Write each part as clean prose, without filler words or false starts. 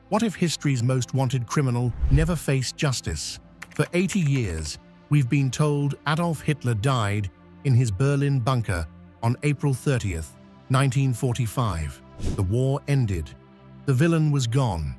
What if history's most wanted criminal never faced justice? For 80 years, we've been told Adolf Hitler died in his Berlin bunker on April 30th, 1945. The war ended. The villain was gone.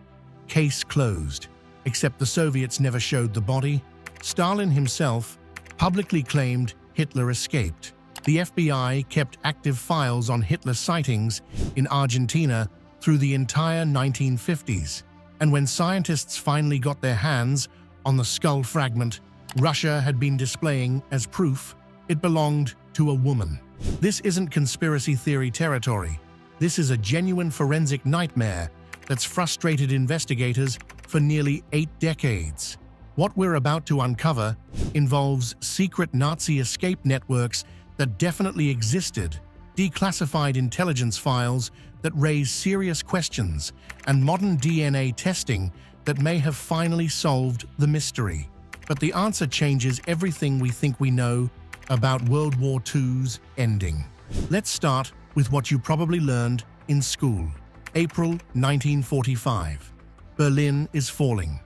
Case closed. Except the Soviets never showed the body. Stalin himself publicly claimed Hitler escaped. The FBI kept active files on Hitler's sightings in Argentina through the entire 1950s. And when scientists finally got their hands on the skull fragment Russia had been displaying as proof, it belonged to a woman. This isn't conspiracy theory territory. This is a genuine forensic nightmare that's frustrated investigators for nearly 8 decades. What we're about to uncover involves secret Nazi escape networks that definitely existed, declassified intelligence files that raise serious questions, and modern DNA testing that may have finally solved the mystery. But the answer changes everything we think we know about World War II's ending. Let's start with what you probably learned in school. April 1945. Berlin is falling.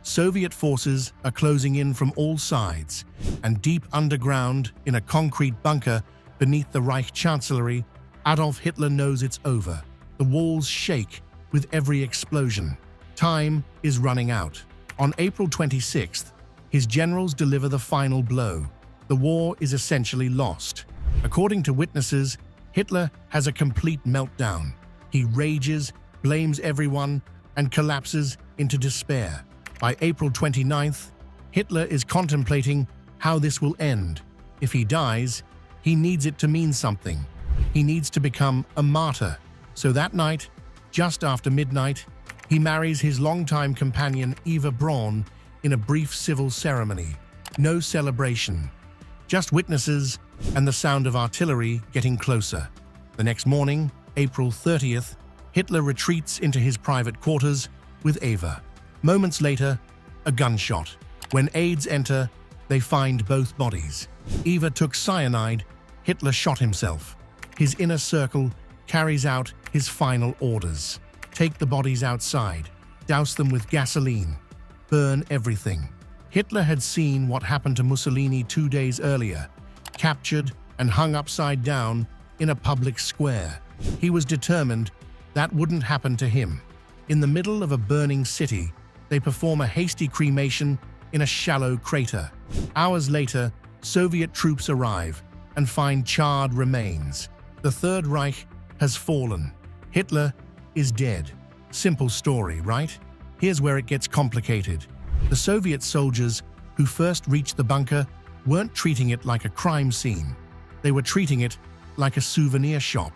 Soviet forces are closing in from all sides, and deep underground in a concrete bunker beneath the Reich Chancellery, Adolf Hitler knows it's over. The walls shake with every explosion. Time is running out. On April 26th, his generals deliver the final blow. The war is essentially lost. According to witnesses, Hitler has a complete meltdown. He rages, blames everyone, and collapses into despair. By April 29th, Hitler is contemplating how this will end. If he dies, he needs it to mean something. He needs to become a martyr. So that night, just after midnight, he marries his longtime companion Eva Braun in a brief civil ceremony. No celebration, just witnesses and the sound of artillery getting closer. The next morning, April 30th, Hitler retreats into his private quarters with Eva. Moments later, a gunshot. When aides enter, they find both bodies. Eva took cyanide, Hitler shot himself. His inner circle carries out his final orders. Take the bodies outside, douse them with gasoline, burn everything. Hitler had seen what happened to Mussolini 2 days earlier, captured and hung upside down in a public square. He was determined that wouldn't happen to him. In the middle of a burning city, they perform a hasty cremation in a shallow crater. Hours later, Soviet troops arrive and find charred remains. The Third Reich has fallen. Hitler is dead. Simple story, right? Here's where it gets complicated. The Soviet soldiers who first reached the bunker weren't treating it like a crime scene. They were treating it like a souvenir shop.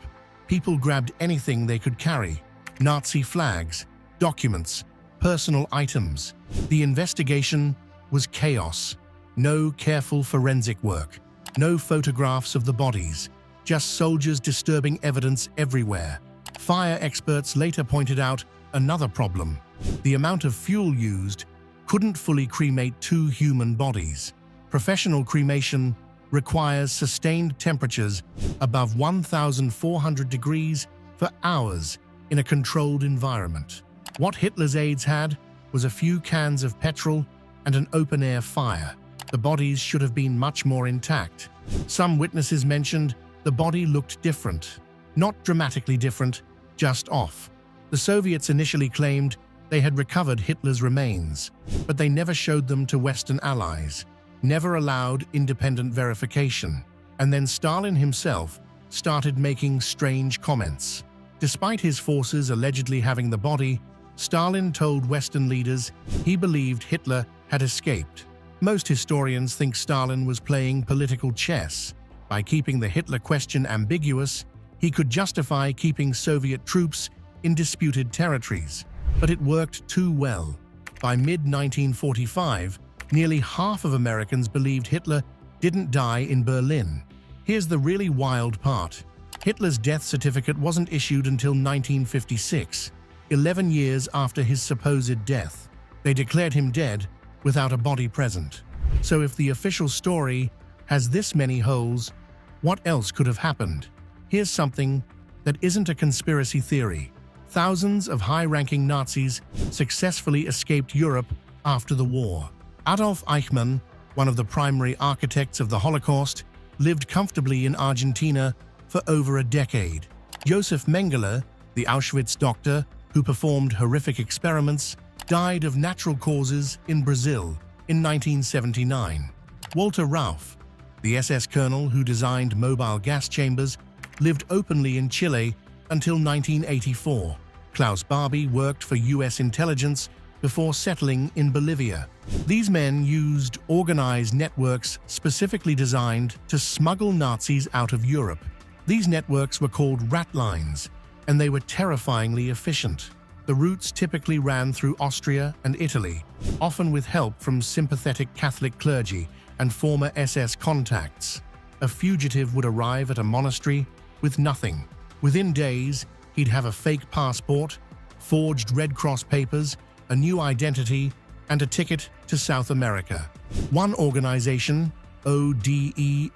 People grabbed anything they could carry: Nazi flags, documents, personal items. The investigation was chaos. No careful forensic work. No photographs of the bodies. Just soldiers disturbing evidence everywhere. Fire experts later pointed out another problem. The amount of fuel used couldn't fully cremate 2 human bodies. Professional cremation requires sustained temperatures above 1,400 degrees for hours in a controlled environment. What Hitler's aides had was a few cans of petrol and an open-air fire. The bodies should have been much more intact. Some witnesses mentioned the body looked different. Not dramatically different, just off. The Soviets initially claimed they had recovered Hitler's remains, but they never showed them to Western allies, never allowed independent verification. And then Stalin himself started making strange comments. Despite his forces allegedly having the body, Stalin told Western leaders he believed Hitler had escaped. Most historians think Stalin was playing political chess. By keeping the Hitler question ambiguous, he could justify keeping Soviet troops in disputed territories. But it worked too well. By mid-1945, nearly half of Americans believed Hitler didn't die in Berlin. Here's the really wild part. Hitler's death certificate wasn't issued until 1956. 11 years after his supposed death. They declared him dead without a body present. So if the official story has this many holes, what else could have happened? Here's something that isn't a conspiracy theory. Thousands of high-ranking Nazis successfully escaped Europe after the war. Adolf Eichmann, one of the primary architects of the Holocaust, lived comfortably in Argentina for over a decade. Josef Mengele, the Auschwitz doctor who performed horrific experiments, died of natural causes in Brazil in 1979. Walter Rauff, the SS colonel who designed mobile gas chambers, lived openly in Chile until 1984. Klaus Barbie worked for US intelligence before settling in Bolivia. These men used organized networks specifically designed to smuggle Nazis out of Europe. These networks were called rat lines, and they were terrifyingly efficient. The routes typically ran through Austria and Italy, often with help from sympathetic Catholic clergy and former SS contacts. A fugitive would arrive at a monastery with nothing. Within days, he'd have a fake passport, forged Red Cross papers, a new identity, and a ticket to South America. One organization, ODESSA,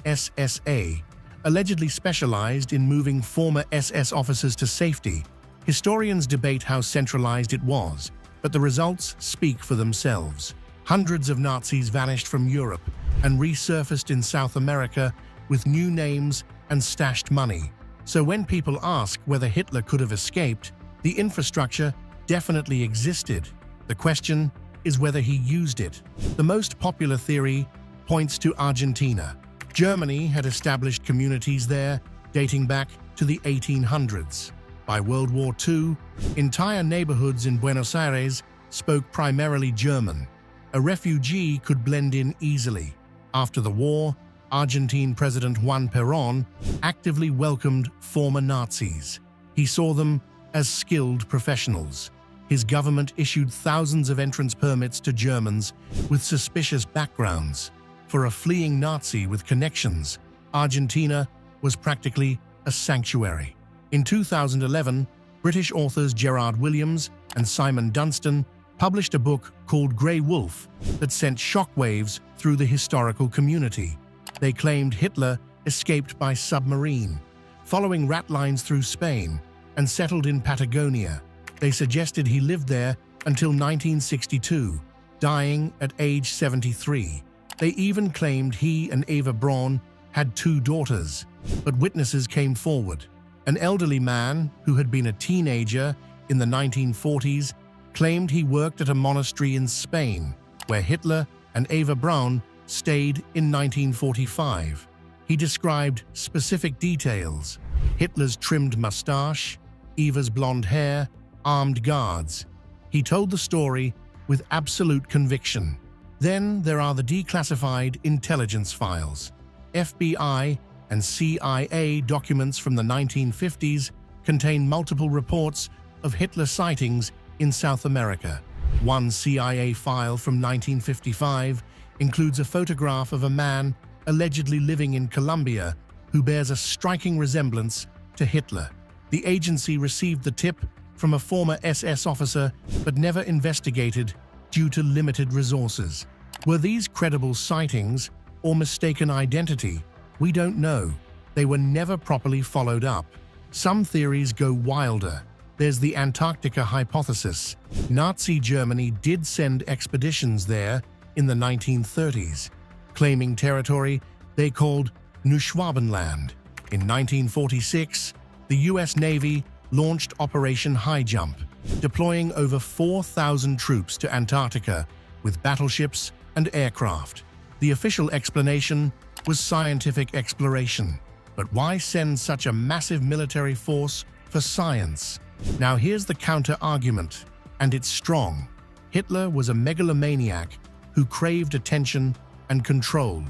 allegedly specialized in moving former SS officers to safety. Historians debate how centralized it was, but the results speak for themselves. Hundreds of Nazis vanished from Europe and resurfaced in South America with new names and stashed money. So when people ask whether Hitler could have escaped, the infrastructure definitely existed. The question is whether he used it. The most popular theory points to Argentina. Germany had established communities there dating back to the 1800s. By World War II, entire neighborhoods in Buenos Aires spoke primarily German. A refugee could blend in easily. After the war, Argentine President Juan Perón actively welcomed former Nazis. He saw them as skilled professionals. His government issued thousands of entrance permits to Germans with suspicious backgrounds. For a fleeing Nazi with connections, Argentina was practically a sanctuary. In 2011, British authors Gerard Williams and Simon Dunstan published a book called Grey Wolf that sent shockwaves through the historical community. They claimed Hitler escaped by submarine, following rat lines through Spain, and settled in Patagonia. They suggested he lived there until 1962, dying at age 73. They even claimed he and Eva Braun had 2 daughters, but witnesses came forward. An elderly man who had been a teenager in the 1940s claimed he worked at a monastery in Spain, where Hitler and Eva Braun stayed in 1945. He described specific details: Hitler's trimmed mustache, Eva's blonde hair, armed guards. He told the story with absolute conviction. Then there are the declassified intelligence files. FBI and CIA documents from the 1950s contain multiple reports of Hitler sightings in South America. One CIA file from 1955 includes a photograph of a man allegedly living in Colombia who bears a striking resemblance to Hitler. The agency received the tip from a former SS officer but never investigated due to limited resources. Were these credible sightings or mistaken identity? We don't know. They were never properly followed up. Some theories go wilder. There's the Antarctica hypothesis. Nazi Germany did send expeditions there in the 1930s, claiming territory they called Neuschwabenland. In 1946, the US Navy launched Operation High Jump, deploying over 4,000 troops to Antarctica with battleships and aircraft. The official explanation was scientific exploration. But why send such a massive military force for science? Now here's the counter-argument, and it's strong. Hitler was a megalomaniac who craved attention and control.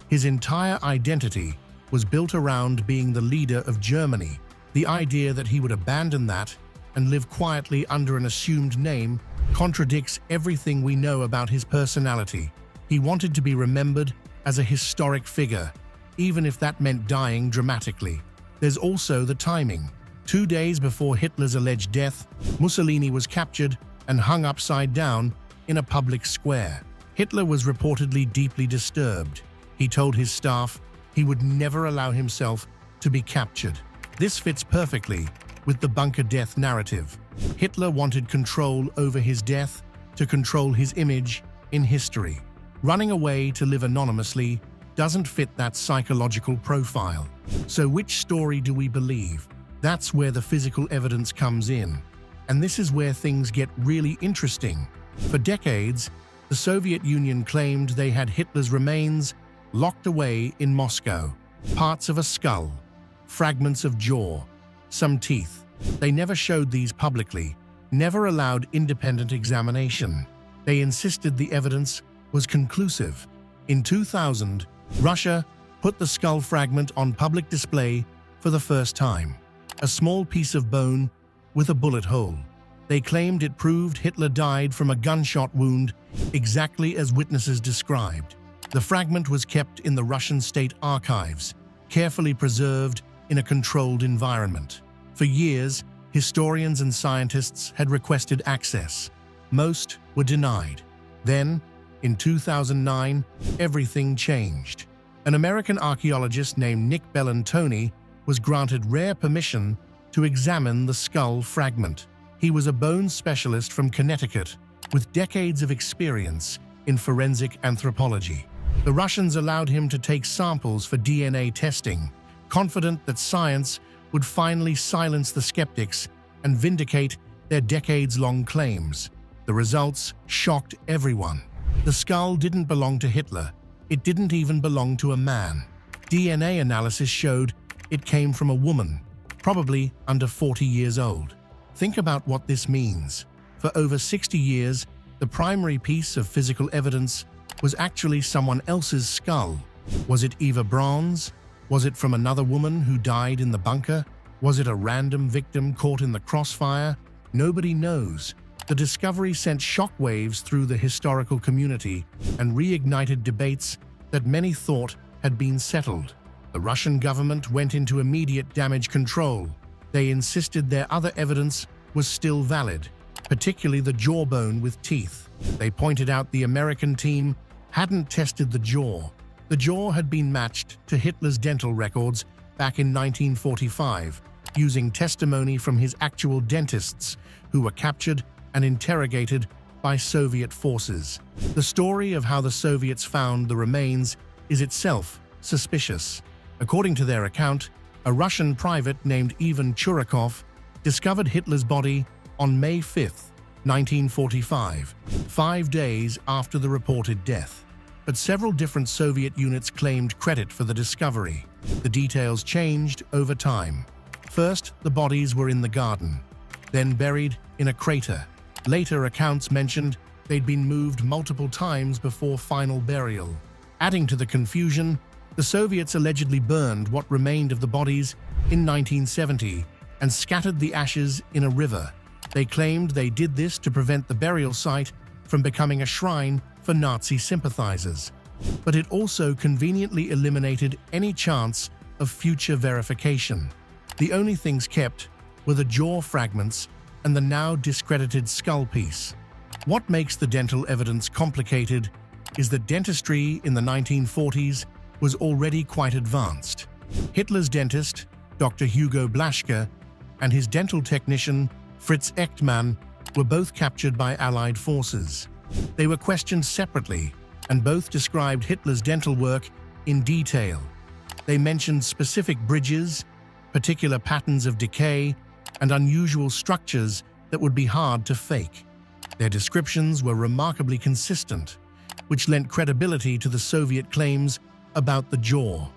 His entire identity was built around being the leader of Germany. The idea that he would abandon that and live quietly under an assumed name contradicts everything we know about his personality. He wanted to be remembered as a historic figure, even if that meant dying dramatically. There's also the timing. 2 days before Hitler's alleged death, Mussolini was captured and hung upside down in a public square. Hitler was reportedly deeply disturbed. He told his staff he would never allow himself to be captured. This fits perfectly with the bunker death narrative. Hitler wanted control over his death to control his image in history. Running away to live anonymously doesn't fit that psychological profile. So which story do we believe? That's where the physical evidence comes in. And this is where things get really interesting. For decades, the Soviet Union claimed they had Hitler's remains locked away in Moscow. Parts of a skull, fragments of jaw, some teeth. They never showed these publicly, never allowed independent examination. They insisted the evidence was conclusive. In 2000, Russia put the skull fragment on public display for the first time. A small piece of bone with a bullet hole. They claimed it proved Hitler died from a gunshot wound, exactly as witnesses described. The fragment was kept in the Russian state archives, carefully preserved in a controlled environment. For years, historians and scientists had requested access. Most were denied. Then, in 2009, everything changed. An American archaeologist named Nick Bellantoni was granted rare permission to examine the skull fragment. He was a bone specialist from Connecticut with decades of experience in forensic anthropology. The Russians allowed him to take samples for DNA testing, confident that science would finally silence the skeptics and vindicate their decades-long claims. The results shocked everyone. The skull didn't belong to Hitler. It didn't even belong to a man. DNA analysis showed it came from a woman, probably under 40 years old. Think about what this means. For over 60 years, the primary piece of physical evidence was actually someone else's skull. Was it Eva Braun's? Was it from another woman who died in the bunker? Was it a random victim caught in the crossfire? Nobody knows. The discovery sent shockwaves through the historical community and reignited debates that many thought had been settled. The Russian government went into immediate damage control. They insisted their other evidence was still valid, particularly the jawbone with teeth. They pointed out the American team hadn't tested the jaw. The jaw had been matched to Hitler's dental records back in 1945, using testimony from his actual dentists who were captured and interrogated by Soviet forces. The story of how the Soviets found the remains is itself suspicious. According to their account, a Russian private named Ivan Churakov discovered Hitler's body on May 5, 1945, 5 days after the reported death. But several different Soviet units claimed credit for the discovery. The details changed over time. First, the bodies were in the garden, then buried in a crater. Later accounts mentioned they'd been moved multiple times before final burial. Adding to the confusion, the Soviets allegedly burned what remained of the bodies in 1970 and scattered the ashes in a river. They claimed they did this to prevent the burial site from becoming a shrine for Nazi sympathizers. But it also conveniently eliminated any chance of future verification. The only things kept were the jaw fragments and the now discredited skull piece. What makes the dental evidence complicated is that dentistry in the 1940s was already quite advanced. Hitler's dentist, Dr. Hugo Blaschke, and his dental technician, Fritz Echtmann, were both captured by Allied forces. They were questioned separately, and both described Hitler's dental work in detail. They mentioned specific bridges, particular patterns of decay, and unusual structures that would be hard to fake. Their descriptions were remarkably consistent, which lent credibility to the Soviet claims about the jaw.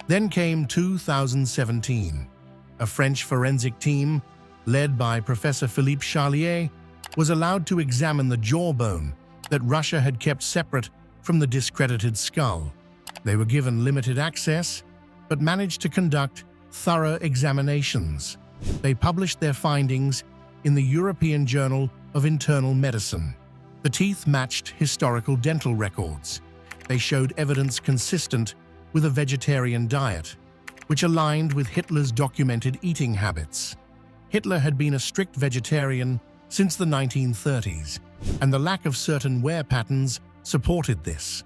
Then came 2017. A French forensic team, led by Professor Philippe Charlier, was allowed to examine the jawbone that Russia had kept separate from the discredited skull. They were given limited access, but managed to conduct thorough examinations. They published their findings in the European Journal of Internal Medicine. The teeth matched historical dental records. They showed evidence consistent with a vegetarian diet, which aligned with Hitler's documented eating habits. Hitler had been a strict vegetarian since the 1930s, and the lack of certain wear patterns supported this.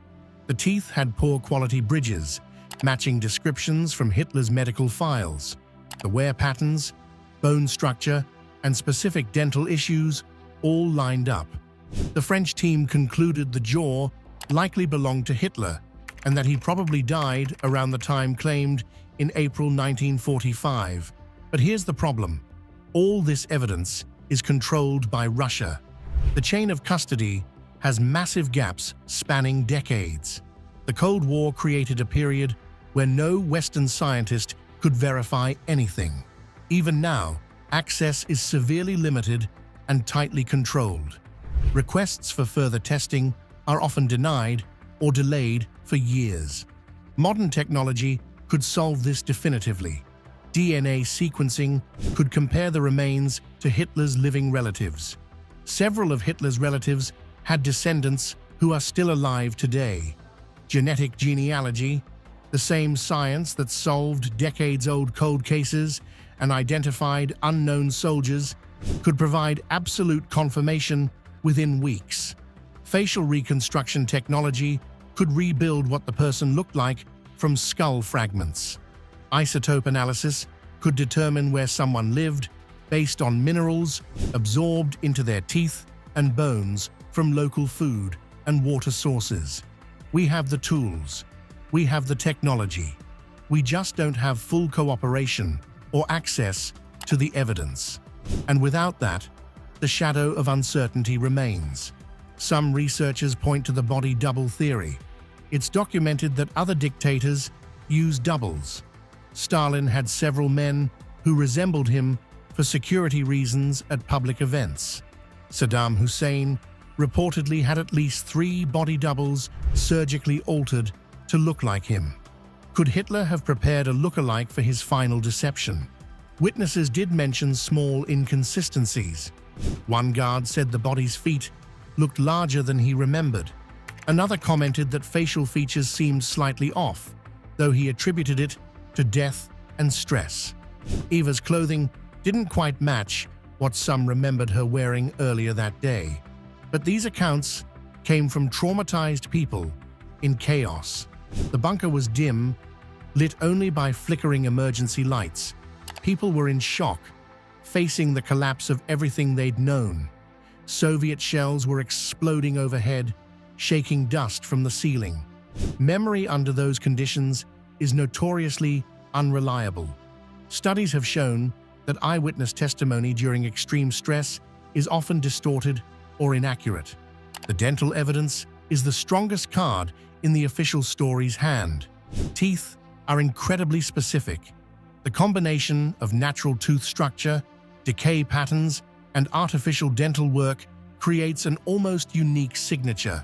The teeth had poor quality bridges, matching descriptions from Hitler's medical files. The wear patterns, bone structure, and specific dental issues all lined up. The French team concluded the jaw likely belonged to Hitler and that he probably died around the time claimed in April 1945. But here's the problem. All this evidence is controlled by Russia. The chain of custody has massive gaps spanning decades. The Cold War created a period where no Western scientist could verify anything. Even now, access is severely limited and tightly controlled. Requests for further testing are often denied or delayed for years. Modern technology could solve this definitively. DNA sequencing could compare the remains to Hitler's living relatives. Several of Hitler's relatives had descendants who are still alive today. Genetic genealogy, the same science that solved decades-old cold cases and identified unknown soldiers, could provide absolute confirmation within weeks. Facial reconstruction technology could rebuild what the person looked like from skull fragments. Isotope analysis could determine where someone lived based on minerals absorbed into their teeth and bones from local food and water sources. We have the tools. We have the technology. We just don't have full cooperation or access to the evidence. And without that, the shadow of uncertainty remains. Some researchers point to the body double theory. It's documented that other dictators use doubles. Stalin had several men who resembled him for security reasons at public events. Saddam Hussein reportedly had at least 3 body doubles surgically altered to look like him. Could Hitler have prepared a look-alike for his final deception? Witnesses did mention small inconsistencies. One guard said the body's feet looked larger than he remembered. Another commented that facial features seemed slightly off, though he attributed it to death and stress. Eva's clothing didn't quite match what some remembered her wearing earlier that day. But these accounts came from traumatized people in chaos. The bunker was dim, lit only by flickering emergency lights. People were in shock, facing the collapse of everything they'd known. Soviet shells were exploding overhead, shaking dust from the ceiling. Memory under those conditions is notoriously unreliable. Studies have shown that eyewitness testimony during extreme stress is often distorted or inaccurate. The dental evidence is the strongest card in the official story's hand. Teeth are incredibly specific. The combination of natural tooth structure, decay patterns, and artificial dental work creates an almost unique signature.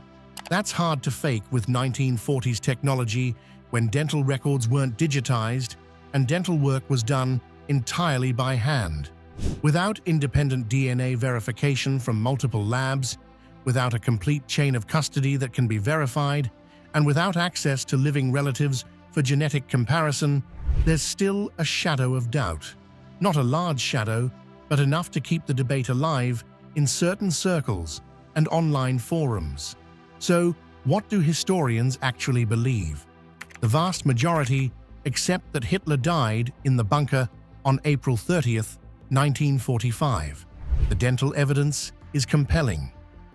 That's hard to fake with 1940s technology when dental records weren't digitized and dental work was done entirely by hand. Without independent DNA verification from multiple labs, without a complete chain of custody that can be verified, and without access to living relatives for genetic comparison, there's still a shadow of doubt. Not a large shadow, but enough to keep the debate alive in certain circles and online forums. So, what do historians actually believe? The vast majority accept that Hitler died in the bunker on April 30th, 1945. The dental evidence is compelling.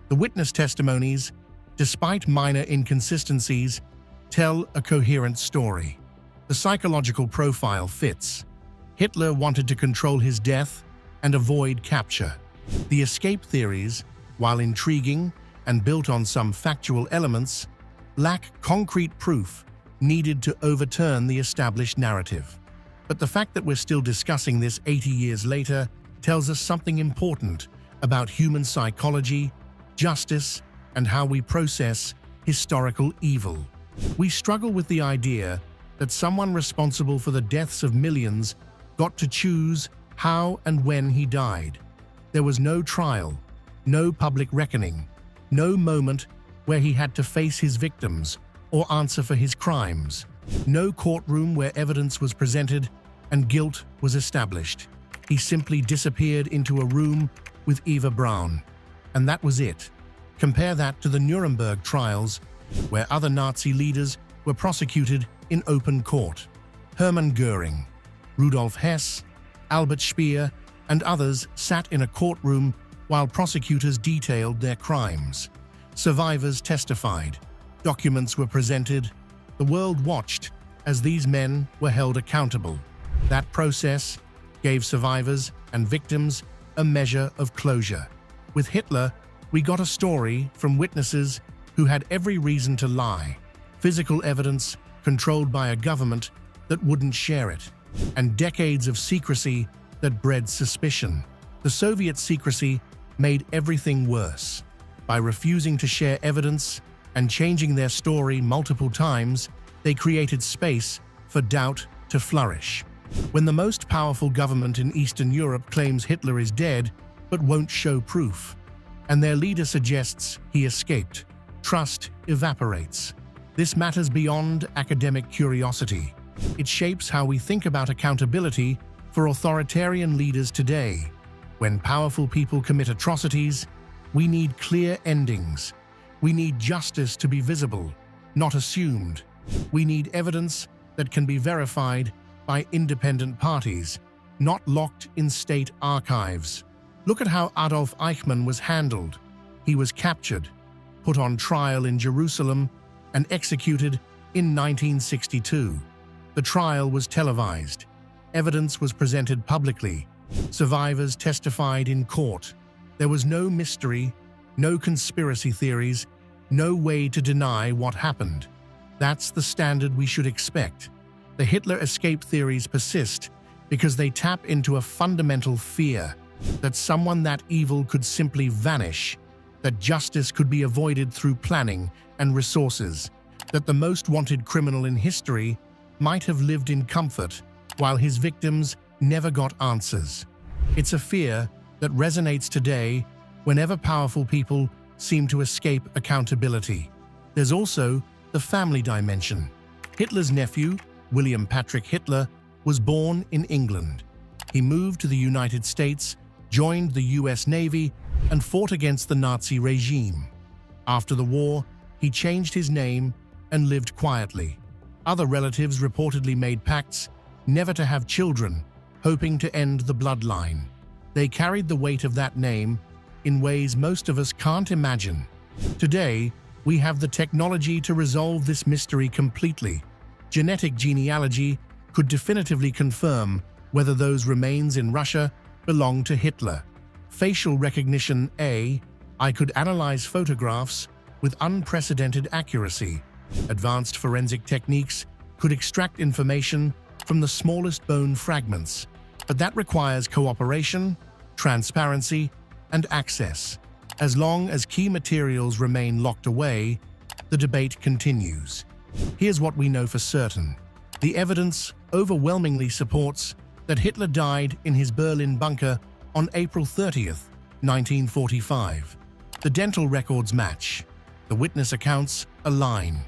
The witness testimonies, despite minor inconsistencies, tell a coherent story. The psychological profile fits. Hitler wanted to control his death and avoid capture. The escape theories, while intriguing and built on some factual elements, lack concrete proof needed to overturn the established narrative. But the fact that we're still discussing this 80 years later tells us something important about human psychology, justice, and how we process historical evil. We struggle with the idea that someone responsible for the deaths of millions got to choose how and when he died. There was no trial, no public reckoning, no moment where he had to face his victims or answer for his crimes, no courtroom where evidence was presented and guilt was established. He simply disappeared into a room with Eva Braun, and that was it. Compare that to the Nuremberg trials, where other Nazi leaders were prosecuted in open court. Hermann Göring, Rudolf Hess, Albert Speer, and others sat in a courtroom while prosecutors detailed their crimes. Survivors testified. Documents were presented. The world watched as these men were held accountable. That process gave survivors and victims a measure of closure. With Hitler, we got a story from witnesses who had every reason to lie, physical evidence controlled by a government that wouldn't share it, and decades of secrecy that bred suspicion. The Soviet secrecy made everything worse. By refusing to share evidence and changing their story multiple times, they created space for doubt to flourish. When the most powerful government in Eastern Europe claims Hitler is dead but won't show proof, and their leader suggests he escaped, trust evaporates. This matters beyond academic curiosity. It shapes how we think about accountability for authoritarian leaders today. When powerful people commit atrocities, we need clear endings. We need justice to be visible, not assumed. We need evidence that can be verified by independent parties, not locked in state archives. Look at how Adolf Eichmann was handled. He was captured, put on trial in Jerusalem, and executed in 1962. The trial was televised. Evidence was presented publicly. Survivors testified in court. There was no mystery, no conspiracy theories, no way to deny what happened. That's the standard we should expect. The Hitler escape theories persist because they tap into a fundamental fear that someone that evil could simply vanish, that justice could be avoided through planning and resources, that the most wanted criminal in history might have lived in comfort while his victims never got answers. It's a fear that resonates today whenever powerful people seem to escape accountability. There's also the family dimension. Hitler's nephew, William Patrick Hitler, was born in England. He moved to the United States, joined the US Navy, and fought against the Nazi regime. After the war, he changed his name and lived quietly. Other relatives reportedly made pacts never to have children, hoping to end the bloodline. They carried the weight of that name in ways most of us can't imagine. Today, we have the technology to resolve this mystery completely. Genetic genealogy could definitively confirm whether those remains in Russia belong to Hitler. Facial recognition I could analyze photographs with unprecedented accuracy. Advanced forensic techniques could extract information from the smallest bone fragments, but that requires cooperation, transparency, and access. As long as key materials remain locked away, the debate continues. Here's what we know for certain. The evidence overwhelmingly supports that Hitler died in his Berlin bunker on April 30th, 1945. The dental records match. The witness accounts align.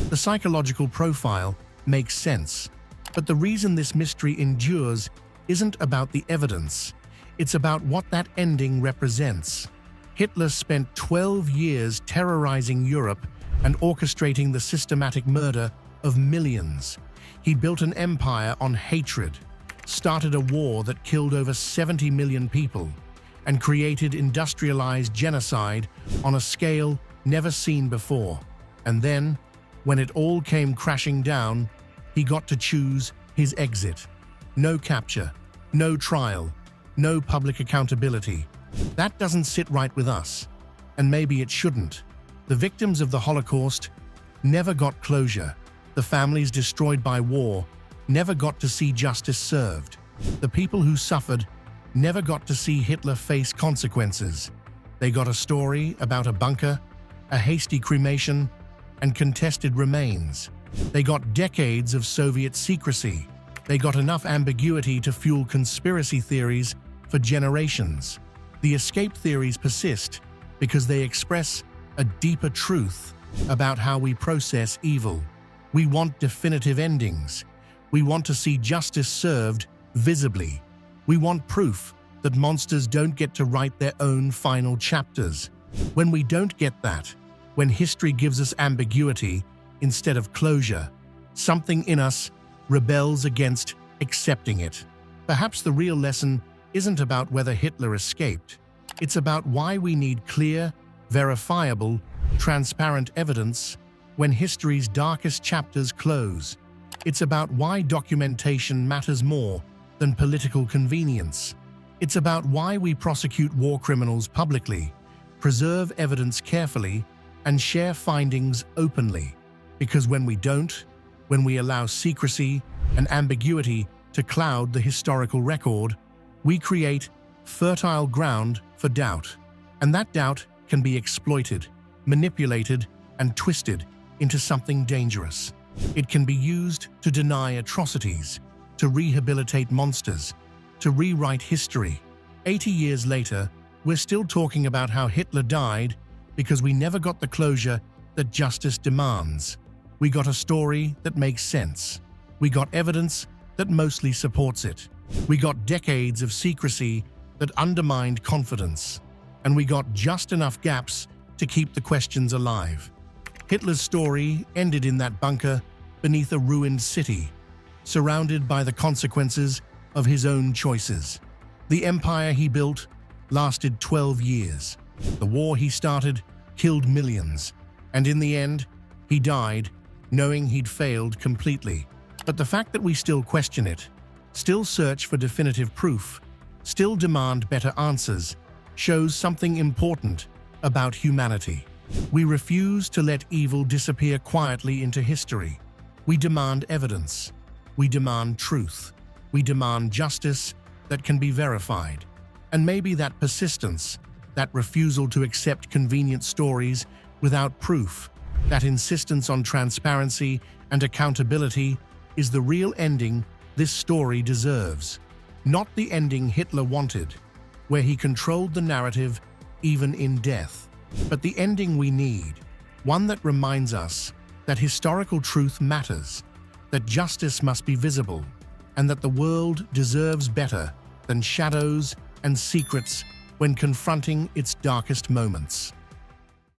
The psychological profile makes sense. But the reason this mystery endures isn't about the evidence. It's about what that ending represents. Hitler spent 12 years terrorizing Europe and orchestrating the systematic murder of millions. He built an empire on hatred, started a war that killed over 70 million people, and created industrialized genocide on a scale never seen before. And then, when it all came crashing down, he got to choose his exit. No capture, no trial, no public accountability. That doesn't sit right with us, and maybe it shouldn't. The victims of the Holocaust never got closure. The families destroyed by war never got to see justice served. The people who suffered never got to see Hitler face consequences. They got a story about a bunker, a hasty cremation, and contested remains. They got decades of Soviet secrecy. They got enough ambiguity to fuel conspiracy theories for generations. The escape theories persist because they express a deeper truth about how we process evil. We want definitive endings. We want to see justice served visibly. We want proof that monsters don't get to write their own final chapters. When we don't get that, when history gives us ambiguity instead of closure, something in us rebels against accepting it. Perhaps the real lesson isn't about whether Hitler escaped. It's about why we need clear, verifiable, transparent evidence when history's darkest chapters close. It's about why documentation matters more than political convenience. It's about why we prosecute war criminals publicly, preserve evidence carefully, and share findings openly. Because when we don't, when we allow secrecy and ambiguity to cloud the historical record, we create fertile ground for doubt. And that doubt can be exploited, manipulated, and twisted into something dangerous. It can be used to deny atrocities, to rehabilitate monsters, to rewrite history. 80 years later, we're still talking about how Hitler died because we never got the closure that justice demands. We got a story that makes sense. We got evidence that mostly supports it. We got decades of secrecy that undermined confidence. And we got just enough gaps to keep the questions alive. Hitler's story ended in that bunker beneath a ruined city, surrounded by the consequences of his own choices. The empire he built lasted 12 years. The war he started killed millions, and in the end, he died knowing he'd failed completely. But the fact that we still question it, still search for definitive proof, still demand better answers, shows something important about humanity. We refuse to let evil disappear quietly into history. We demand evidence. We demand truth. We demand justice that can be verified. And maybe that persistence, that refusal to accept convenient stories without proof, that insistence on transparency and accountability is the real ending this story deserves. Not the ending Hitler wanted, where he controlled the narrative even in death, but the ending we need, one that reminds us that historical truth matters, that justice must be visible, and that the world deserves better than shadows and secrets when confronting its darkest moments.